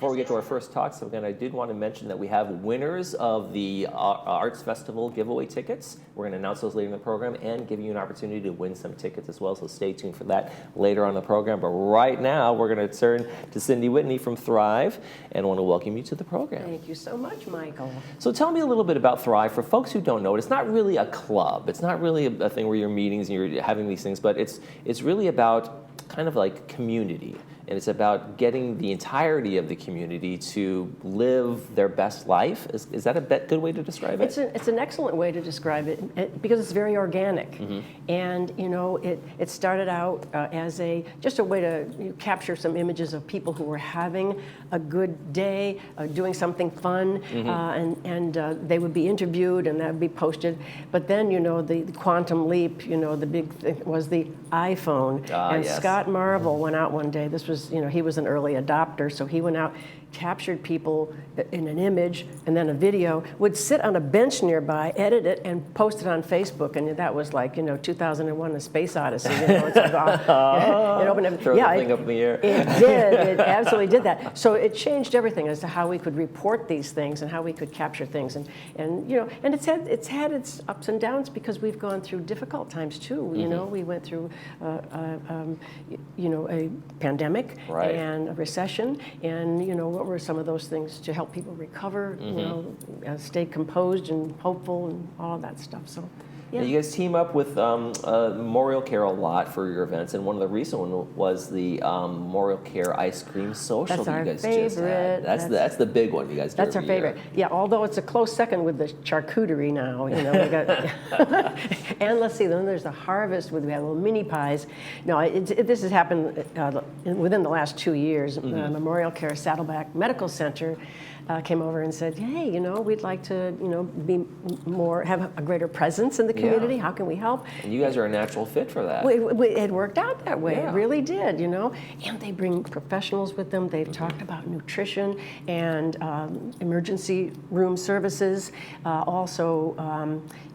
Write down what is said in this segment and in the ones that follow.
before we get to our first talk, so again, I did want to mention that we have winners of the Arts Festival giveaway tickets. We're going to announce those later in the program and give you an opportunity to win some tickets as well, so stay tuned for that later on in the program. But right now, we're going to turn to Cindy Whitney from Thrive and want to welcome you to the program. Thank you so much, Michael. So tell me a little bit about Thrive. For folks who don't know it, it's not really a club. It's not really a thing where you're meetings and you're having these things, but it's really about kind of like community. And it's about getting the entirety of the community to live their best life. Is that a good way to describe it? It's an excellent way to describe it because it's very organic. Mm-hmm. And you know, it started out as just a way to capture some images of people who were having a good day, doing something fun, Mm-hmm. and they would be interviewed and that would be posted. But then, you know, the quantum leap, you know, the big thing was the iPhone. And yes. Scott Marvel went out one day. This was, you know, he was an early adopter, so he went out, captured people in an image and then a video, would sit on a bench nearby, edit it, and post it on Facebook. And that was like, you know, 2001: A Space Odyssey. You know, it's like, it opened up. Throw the thing up in the air. It did. It absolutely did that. So it changed everything as to how we could report these things and how we could capture things. And you know, and it's had its ups and downs because we've gone through difficult times too. You know, we went through, you know, a pandemic and a recession, and you know, what were some of those things to help people recover, you know, stay composed and hopeful and all of that stuff. So, yeah. You guys team up with Memorial Care a lot for your events, and one of the recent ones was the Memorial Care Ice Cream Social. That's that our you guys favorite. Just had. That's the big one you guys do. That's our every favorite. year. Yeah, although it's a close second with the charcuterie now. You know, we got and let's see. Then there's the harvest with we have little mini pies. No, this has happened within the last 2 years. Memorial Care Saddleback Medical Center came over and said, "Hey, you know, we'd like to, you know, have a greater presence in the community. How can we help?" And you guys are a natural fit for that. It worked out that way. Yeah. It really did, you know. And they bring professionals with them. They've talked about nutrition and emergency room services, also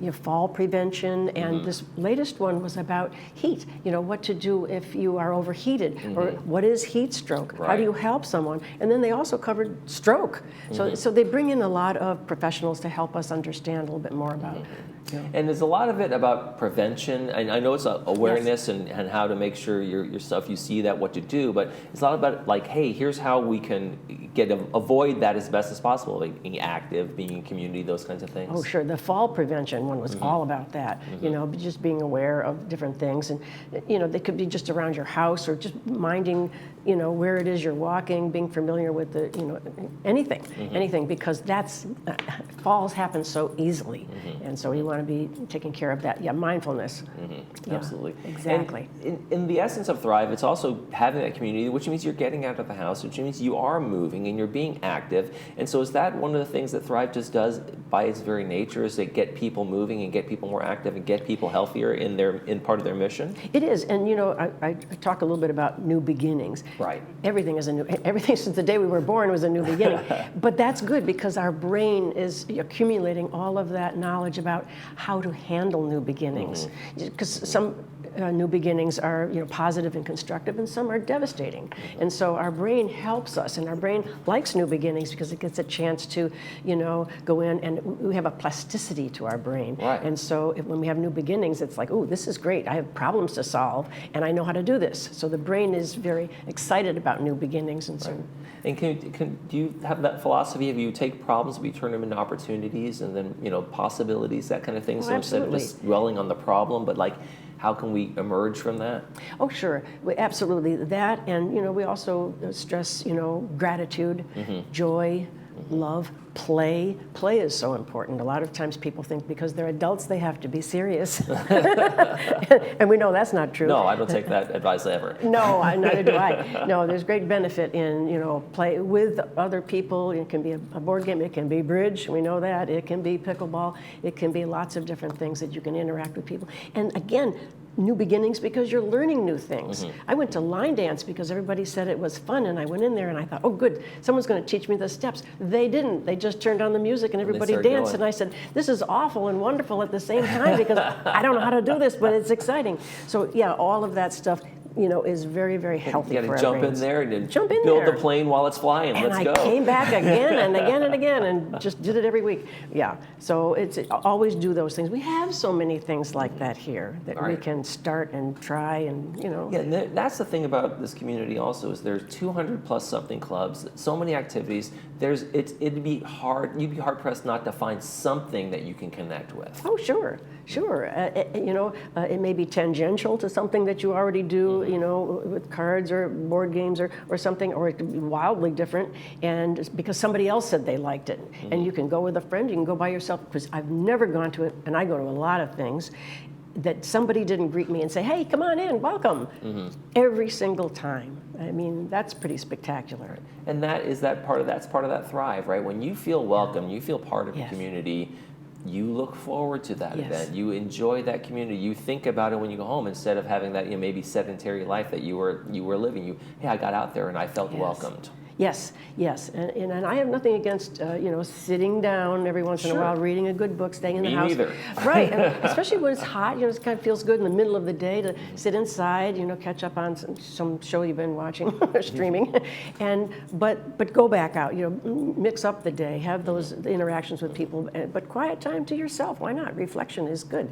you know, fall prevention. And this latest one was about heat. You know, what to do if you are overheated, or what is heat stroke? How do you help someone? And then they also covered stroke. So they bring in a lot of professionals to help us understand a little bit more about. You know. And there's a lot of it about prevention. And I know it's awareness and how to make sure your stuff, you see that, what to do, but it's a lot about like, hey, here's how we can avoid that as best as possible, like being active, being in community, those kinds of things. Oh, sure. The fall prevention one was all about that, you know, just being aware of different things. And, you know, they could be just around your house or just minding, you know, where it is you're walking, being familiar with the, you know, anything, because falls happen so easily. And so you want to be taking care of that. Yeah, mindfulness. Yeah, absolutely. Exactly. And in the essence of Thrive, it's also having that community, which means you're getting out of the house, which means you are moving and you're being active. And so is that one of the things that Thrive just does by its very nature, is to get people moving and get people more active and get people healthier in part of their mission? It is. And, you know, I talk a little bit about new beginnings. Right. Everything since the day we were born was a new beginning. But that's good because our brain is accumulating all of that knowledge about how to handle new beginnings. Because some new beginnings are, you know, positive and constructive, and some are devastating. And so our brain helps us, and our brain likes new beginnings because it gets a chance to, you know, go in, and we have a plasticity to our brain. Right. And so when we have new beginnings, it's like, oh, this is great. I have problems to solve, and I know how to do this. So the brain is very excited about new beginnings, and so. Right. And do you have that philosophy of you take problems, but you turn them into opportunities, and then, you know, possibilities, that kind of thing? Oh, so instead of just dwelling on the problem, but like, how can we emerge from that? Oh, sure. Absolutely. That, and, you know, we also stress, you know, gratitude, joy, love, play. Play is so important. A lot of times people think because they're adults they have to be serious. And we know that's not true. No, I don't take that advice ever. No, neither do I. No, there's great benefit in, you know, play with other people. It can be a board game, it can be bridge, we know that. It can be pickleball, it can be lots of different things that you can interact with people. And again, new beginnings because you're learning new things. I went to line dance because everybody said it was fun, and I went in there and I thought, oh good, someone's going to teach me the steps. They didn't. They just turned on the music and everybody danced, and I said, this is awful and wonderful at the same time because I don't know how to do this, but it's exciting. So yeah, all of that stuff is very, very healthy You for got our to jump brains. in there and Jump in build there. the plane while it's flying. And Let's go. I came back again and again and again and just did it every week. Yeah, so it's always do those things. We have so many things like that here that we can start and try and, Yeah, and that's the thing about this community also is there's 200 plus something clubs, so many activities. You'd be hard pressed not to find something that you can connect with. Oh, sure. It may be tangential to something that you already do, with cards or board games or something, or it could be wildly different, and because somebody else said they liked it. And you can go with a friend, you can go by yourself, because I've never gone to it, and I go to a lot of things, that somebody didn't greet me and say, hey, come on in, welcome, every single time. I mean, that's pretty spectacular. And that's part of that thrive, right? When you feel welcome, you feel part of the community, you look forward to that event. You enjoy that community. You think about it when you go home instead of having that maybe sedentary life that you were living. Hey, I got out there and I felt welcomed. Yes, and I have nothing against sitting down every once in a while, reading a good book, staying in the house. Me neither. Right, and especially when it's hot. It kind of feels good in the middle of the day to sit inside. Catch up on some show you've been watching, streaming, but go back out. Mix up the day, have those interactions with people, but quiet time to yourself. Why not? Reflection is good.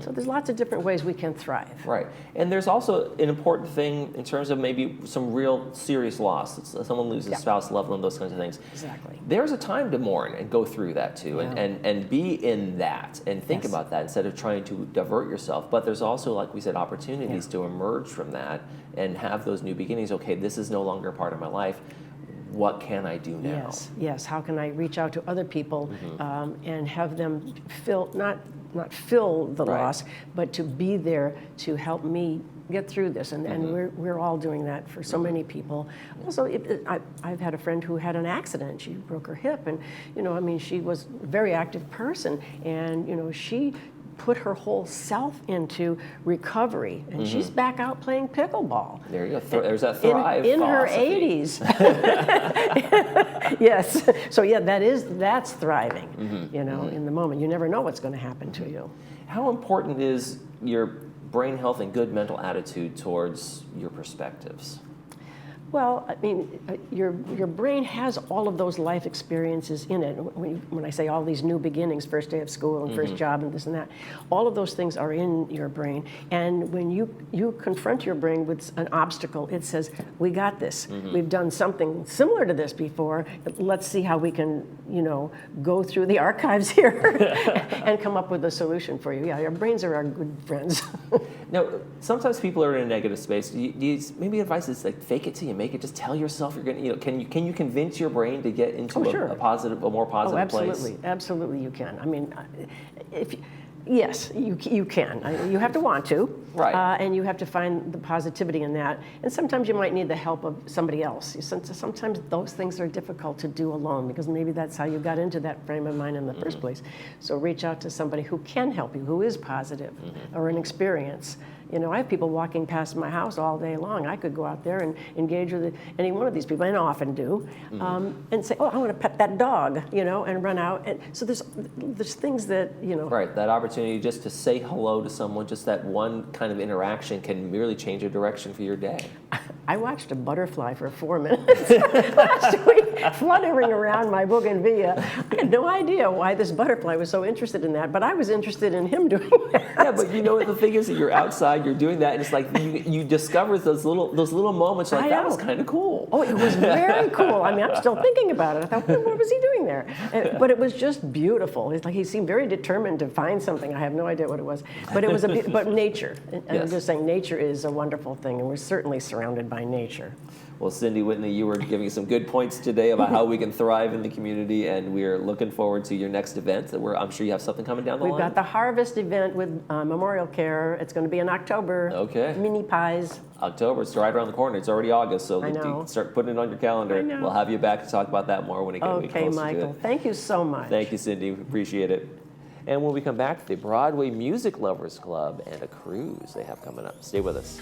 So there's lots of different ways we can thrive. Right, and there's also an important thing in terms of maybe some real serious loss. Someone loses a spouse, loved one, those kinds of things. Exactly. There's a time to mourn and go through that too, and be in that and think about that instead of trying to divert yourself. But there's also, like we said, opportunities to emerge from that and have those new beginnings. Okay, this is no longer a part of my life. What can I do now? Yes. How can I reach out to other people and have them not fill the loss, but to be there to help me get through this, and we're all doing that for so many people. Also, I've had a friend who had an accident. She broke her hip, and she was a very active person, and she put her whole self into recovery, and she's back out playing pickleball. There you go. There's that thrive in her philosophy. 80s. Yes. So that's thriving. In the moment, you never know what's going to happen to you. How important is your brain health and good mental attitude towards your perspectives? Well, I mean, your brain has all of those life experiences in it. When I say all these new beginnings, first day of school and first job and this and that, all of those things are in your brain. And when you confront your brain with an obstacle, it says, we got this. We've done something similar to this before. Let's see how we can, go through the archives here and come up with a solution for you. Yeah, your brains are our good friends. Now, sometimes people are in a negative space. Do you maybe advice is like fake it till you make it. Just tell yourself you're going to, can you convince your brain to get into a more positive place? Absolutely you can. I mean, yes, you can. You have to want to. Right. And you have to find the positivity in that. And sometimes you might need the help of somebody else. Sometimes those things are difficult to do alone because maybe that's how you got into that frame of mind in the first place. So reach out to somebody who can help you, who is positive or an experience. I have people walking past my house all day long. I could go out there and engage with any one of these people, and I often do, and say, oh, I want to pet that dog, and run out. And so there's things that, Right, that opportunity just to say hello to someone, just that one kind of interaction can really change the direction for your day. I watched a butterfly for 4 minutes last week, fluttering around my bougainvillea. I had no idea why this butterfly was so interested in that, but I was interested in him doing that. Yeah, but the thing is that you're outside, you're doing that, and it's like you discover those little moments. Like that was kind of cool. Oh, it was very cool. I mean, I'm still thinking about it. I thought, what was he doing there? But it was just beautiful. It's like he seemed very determined to find something. I have no idea what it was, but it was but nature. And I'm just saying, nature is a wonderful thing, and we're certainly surrounded by nature. Well, Cindy Whitney, you were giving some good points today about how we can thrive in the community, and we're looking forward to your next event. I'm sure you have something coming down the line. We've got the Harvest event with Memorial Care. It's going to be in October. Okay. Mini pies. October, it's right around the corner. It's already August, so I know. you start putting it on your calendar. I know. We'll have you back to talk about that more when it gets closer to it. Okay, Michael. Thank you so much. Thank you, Cindy. Appreciate it. And when we come back, the Broadway Music Lovers Club and a cruise they have coming up. Stay with us.